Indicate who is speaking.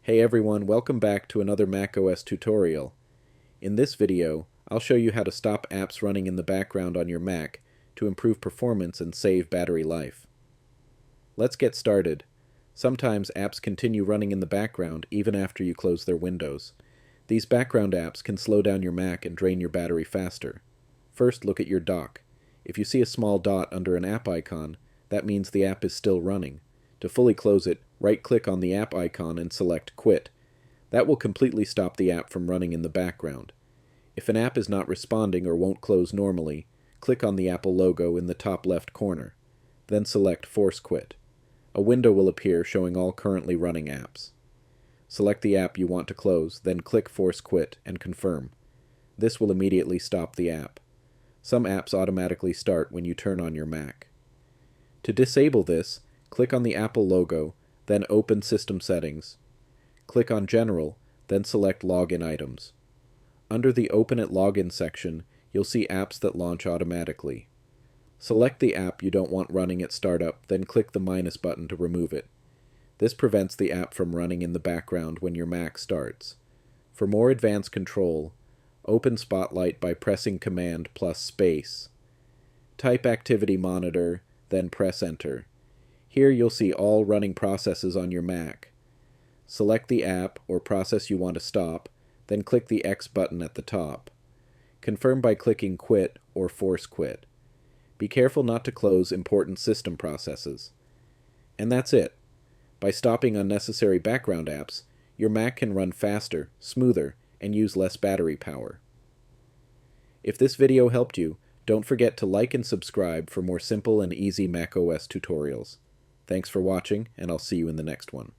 Speaker 1: Hey everyone, welcome back to another macOS tutorial. In this video, I'll show you how to stop apps running in the background on your Mac to improve performance and save battery life. Let's get started. Sometimes apps continue running in the background even after you close their windows. These background apps can slow down your Mac and drain your battery faster. First, look at your dock. If you see a small dot under an app icon, that means the app is still running. To fully close it, right-click on the app icon and select Quit. That will completely stop the app from running in the background. If an app is not responding or won't close normally, click on the Apple logo in the top left corner. Then select Force Quit. A window will appear showing all currently running apps. Select the app you want to close, then click Force Quit and confirm. This will immediately stop the app. Some apps automatically start when you turn on your Mac. To disable this, click on the Apple logo, then open System Settings. Click on General, then select Login Items. Under the Open at Login section, you'll see apps that launch automatically. Select the app you don't want running at startup, then click the minus button to remove it. This prevents the app from running in the background when your Mac starts. For more advanced control, open Spotlight by pressing Command plus Space. Type Activity Monitor, then press Enter. Here you'll see all running processes on your Mac. Select the app or process you want to stop, then click the X button at the top. Confirm by clicking Quit or Force Quit. Be careful not to close important system processes. And that's it. By stopping unnecessary background apps, your Mac can run faster, smoother, and use less battery power. If this video helped you, don't forget to like and subscribe for more simple and easy macOS tutorials. Thanks for watching, and I'll see you in the next one.